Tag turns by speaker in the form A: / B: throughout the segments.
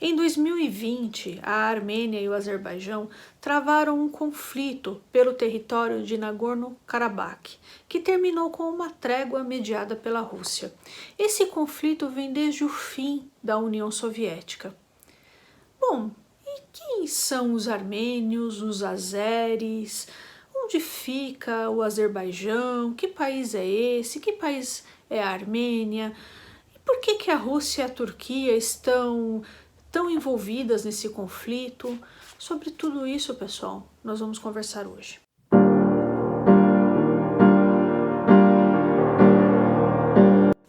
A: Em 2020, a Armênia e o Azerbaijão travaram um conflito pelo território de Nagorno-Karabakh, que terminou com uma trégua mediada pela Rússia. Esse conflito vem desde o fim da União Soviética. Bom, e quem são os armênios, os azeres? Onde fica o Azerbaijão? Que país é esse? Que país é a Armênia? E por que a Rússia e a Turquia estão tão envolvidas nesse conflito? Sobre tudo isso, pessoal, nós vamos conversar hoje.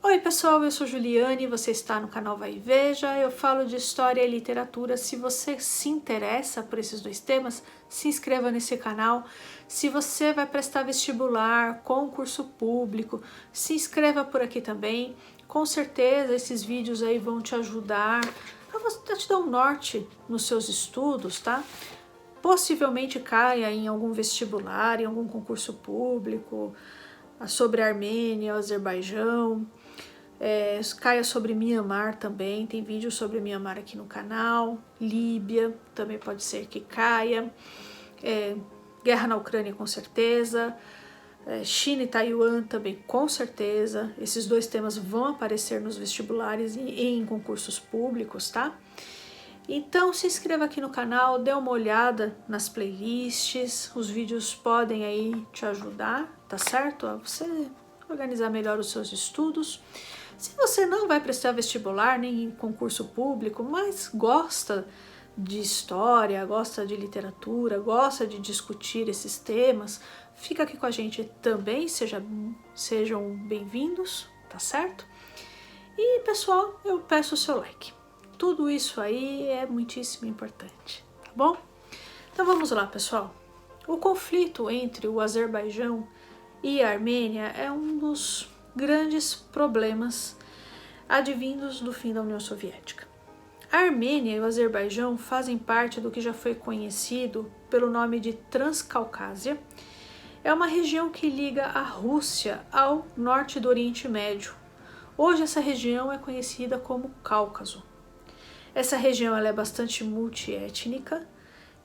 A: Oi pessoal, eu sou Juliane, você está no canal Vai e Veja, eu falo de história e literatura. Se você se interessa por esses dois temas, se inscreva nesse canal. Se você vai prestar vestibular, concurso público, se inscreva por aqui também. Com certeza esses vídeos aí vão te ajudar a te dar um norte nos seus estudos, tá? Possivelmente caia em algum vestibular, em algum concurso público, sobre a Armênia, o Azerbaijão. Caia sobre Mianmar também, tem vídeo sobre Mianmar aqui no canal, Líbia também pode ser que caia, guerra na Ucrânia com certeza, China e Taiwan também com certeza. Esses dois temas vão aparecer nos vestibulares e em concursos públicos, tá? Então se inscreva aqui no canal, dê uma olhada nas playlists, os vídeos podem aí te ajudar, tá certo? A você organizar melhor os seus estudos. Se você não vai prestar vestibular nem em concurso público, mas gosta de história, gosta de literatura, gosta de discutir esses temas, fica aqui com a gente também, sejam bem-vindos, tá certo? E pessoal, eu peço o seu like. Tudo isso aí é muitíssimo importante, tá bom? Então vamos lá, pessoal. O conflito entre o Azerbaijão e a Armênia é um dos grandes problemas advindos do fim da União Soviética. A Armênia e o Azerbaijão fazem parte do que já foi conhecido pelo nome de Transcaucásia. É uma região que liga a Rússia ao norte do Oriente Médio. Hoje essa região é conhecida como Cáucaso. Essa região ela é bastante multiétnica,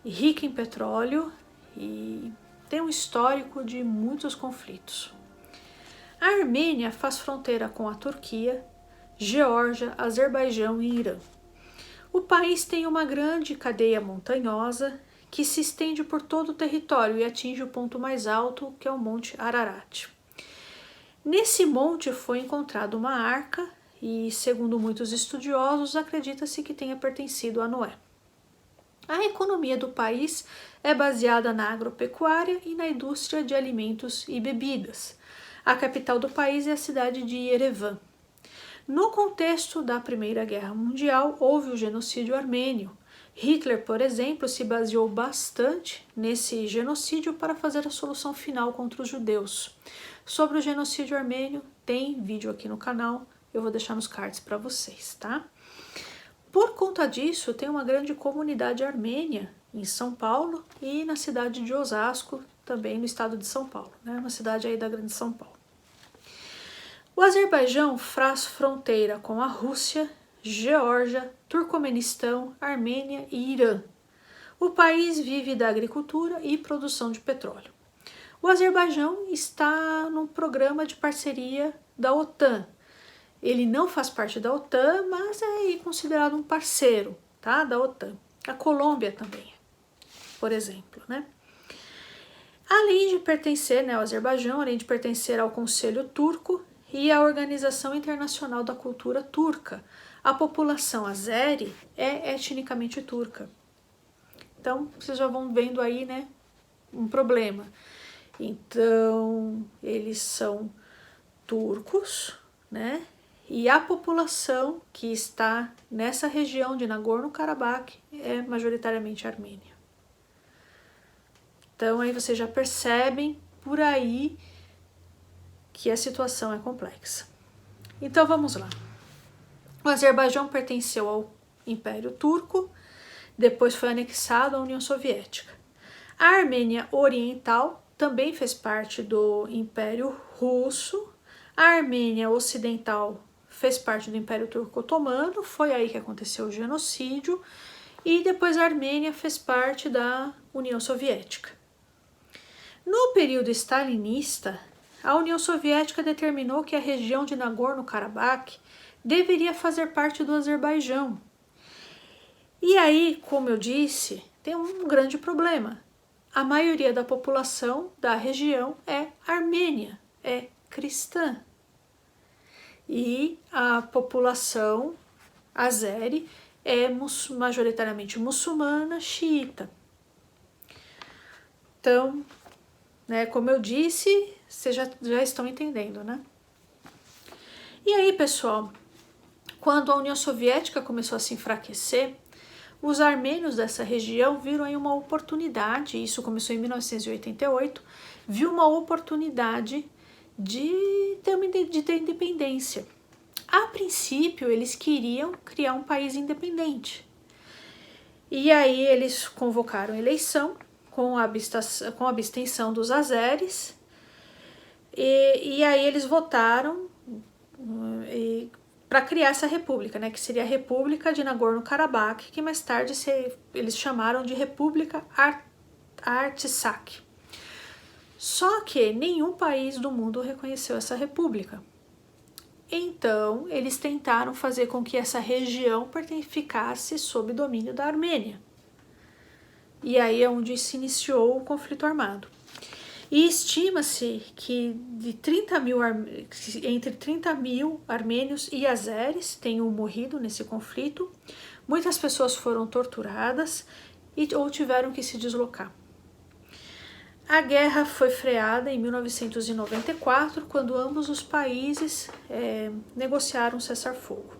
A: rica em petróleo e tem um histórico de muitos conflitos. A Armênia faz fronteira com a Turquia, Geórgia, Azerbaijão e Irã. O país tem uma grande cadeia montanhosa que se estende por todo o território e atinge o ponto mais alto, que é o Monte Ararat. Nesse monte foi encontrada uma arca e, segundo muitos estudiosos, acredita-se que tenha pertencido a Noé. A economia do país é baseada na agropecuária e na indústria de alimentos e bebidas. A capital do país é a cidade de Yerevan. No contexto da Primeira Guerra Mundial, houve o genocídio armênio. Hitler, por exemplo, se baseou bastante nesse genocídio para fazer a solução final contra os judeus. Sobre o genocídio armênio, tem vídeo aqui no canal, eu vou deixar nos cards para vocês, tá? Por conta disso, tem uma grande comunidade armênia em São Paulo e na cidade de Osasco, também no estado de São Paulo, né? Uma cidade aí da Grande São Paulo. O Azerbaijão faz fronteira com a Rússia, Geórgia, Turcomenistão, Armênia e Irã. O país vive da agricultura e produção de petróleo. O Azerbaijão está num programa de parceria da OTAN. Ele não faz parte da OTAN, mas é considerado um parceiro, tá, da OTAN. A Colômbia também, por exemplo, né? Além de pertencer, né, ao Azerbaijão, além de pertencer ao Conselho Turco e à Organização Internacional da Cultura Turca, a população azeri é etnicamente turca. Então, vocês já vão vendo aí, né, um problema. Então, eles são turcos, né, e a população que está nessa região de Nagorno-Karabakh é majoritariamente armênia. Então, aí vocês já percebem por aí que a situação é complexa. Então vamos lá. O Azerbaijão pertenceu ao Império Turco, depois foi anexado à União Soviética. A Armênia Oriental também fez parte do Império Russo, a Armênia Ocidental fez parte do Império Turco-Otomano, foi aí que aconteceu o genocídio, e depois a Armênia fez parte da União Soviética. No período stalinista, a União Soviética determinou que a região de Nagorno-Karabakh deveria fazer parte do Azerbaijão. E aí, como eu disse, tem um grande problema. A maioria da população da região é armênia, é cristã. E a população azeri é majoritariamente muçulmana, xiita. Então, né, como eu disse, vocês já estão entendendo, né? E aí, pessoal, quando a União Soviética começou a se enfraquecer, os armênios dessa região viram aí uma oportunidade, isso começou em 1988, viu uma oportunidade de ter independência. A princípio, eles queriam criar um país independente. E aí eles convocaram eleição com a abstenção dos azeres, e aí eles votaram para criar essa república, né, que seria a República de Nagorno-Karabakh, que mais tarde eles chamaram de República Artsakh. Só que nenhum país do mundo reconheceu essa república. Então, eles tentaram fazer com que essa região ficasse sob domínio da Armênia. E aí é onde se iniciou o conflito armado. E estima-se que entre 30 mil armênios e azeres tenham morrido nesse conflito. Muitas pessoas foram torturadas ou tiveram que se deslocar. A guerra foi freada em 1994, quando ambos os países negociaram um cessar-fogo.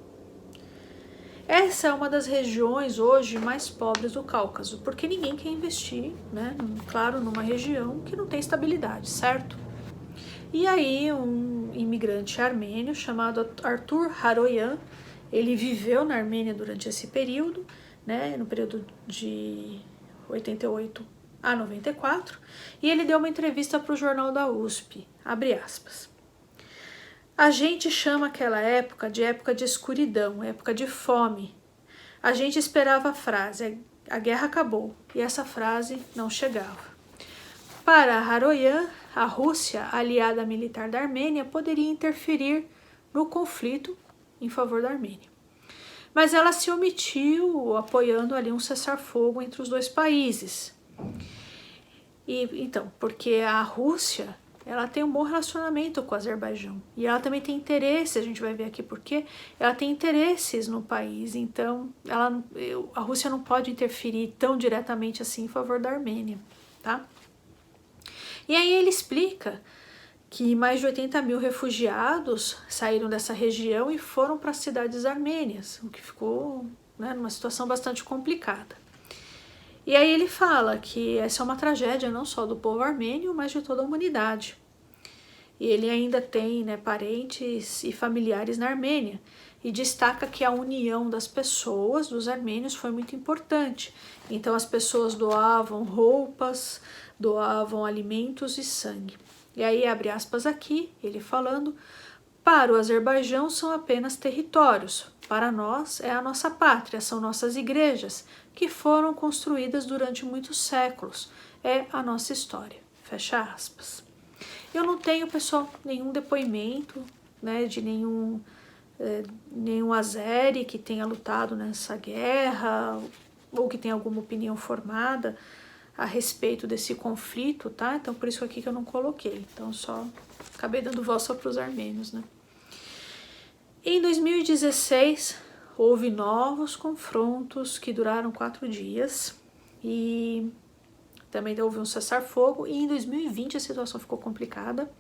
A: Essa é uma das regiões hoje mais pobres do Cáucaso, porque ninguém quer investir, né, claro, numa região que não tem estabilidade, certo? E aí um imigrante armênio chamado Artur Haroyan, ele viveu na Armênia durante esse período, né, no período de 88 a 94, e ele deu uma entrevista para o jornal da USP, abre aspas. A gente chama aquela época de escuridão, época de fome. A gente esperava a frase, a guerra acabou, e essa frase não chegava. Para Haroyan, a Rússia, aliada militar da Armênia, poderia interferir no conflito em favor da Armênia. Mas ela se omitiu, apoiando ali um cessar-fogo entre os dois países. Então, porque a Rússia, ela tem um bom relacionamento com o Azerbaijão. E ela também tem interesse, a gente vai ver aqui por quê, ela tem interesses no país. Então, a Rússia não pode interferir tão diretamente assim em favor da Armênia, tá? E aí ele explica que mais de 80 mil refugiados saíram dessa região e foram para as cidades armênias, o que ficou, né, numa situação bastante complicada. E aí ele fala que essa é uma tragédia não só do povo armênio, mas de toda a humanidade. E ele ainda tem, né, parentes e familiares na Armênia, e destaca que a união das pessoas, dos armênios, foi muito importante. Então as pessoas doavam roupas, doavam alimentos e sangue. E aí abre aspas aqui, ele falando, para o Azerbaijão são apenas territórios, para nós é a nossa pátria, são nossas igrejas, que foram construídas durante muitos séculos, é a nossa história, fecha aspas. Eu não tenho, pessoal, nenhum depoimento, né, de nenhum azeri que tenha lutado nessa guerra, ou que tenha alguma opinião formada a respeito desse conflito, tá? Então, por isso aqui que eu não coloquei. Então, só acabei dando voz só para os armênios, né? Em 2016, houve novos confrontos que duraram 4 dias e também houve um cessar-fogo. E em 2020 a situação ficou complicada.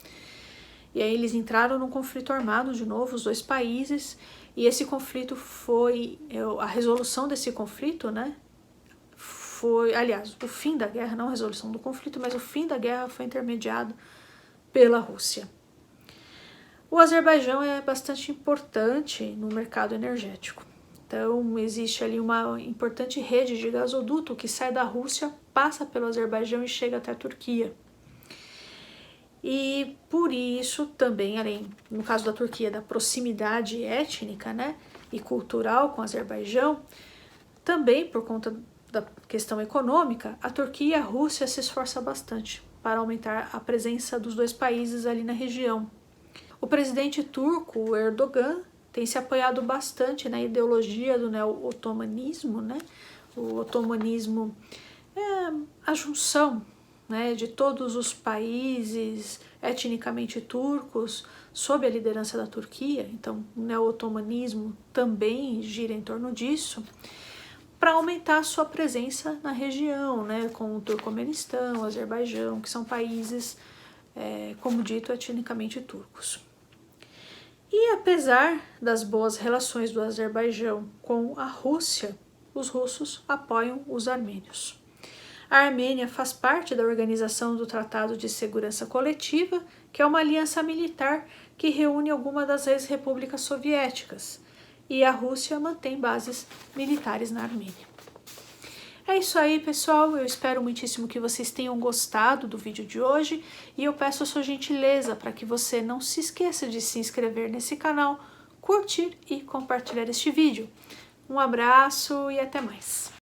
A: E aí eles entraram num conflito armado de novo, os dois países. E esse conflito foi... A resolução desse conflito, né? Aliás, o fim da guerra, não a resolução do conflito, mas o fim da guerra foi intermediado pela Rússia. O Azerbaijão é bastante importante no mercado energético. Então, existe ali uma importante rede de gasoduto que sai da Rússia, passa pelo Azerbaijão e chega até a Turquia. E por isso também, além, no caso da Turquia, da proximidade étnica, né, e cultural com o Azerbaijão, também por conta da questão econômica, a Turquia e a Rússia se esforçam bastante para aumentar a presença dos dois países ali na região. O presidente turco, o Erdogan, tem se apoiado bastante na ideologia do neo-otomanismo, né? O otomanismo é a junção, né, de todos os países etnicamente turcos sob a liderança da Turquia, então o neo-otomanismo também gira em torno disso, para aumentar a sua presença na região, né, com o Turcomenistão, o Azerbaijão, que são países, como dito, etnicamente turcos. E apesar das boas relações do Azerbaijão com a Rússia, os russos apoiam os armênios. A Armênia faz parte da Organização do Tratado de Segurança Coletiva, que é uma aliança militar que reúne algumas das ex-repúblicas soviéticas, e a Rússia mantém bases militares na Armênia. É isso aí, pessoal, eu espero muitíssimo que vocês tenham gostado do vídeo de hoje e eu peço a sua gentileza para que você não se esqueça de se inscrever nesse canal, curtir e compartilhar este vídeo. Um abraço e até mais!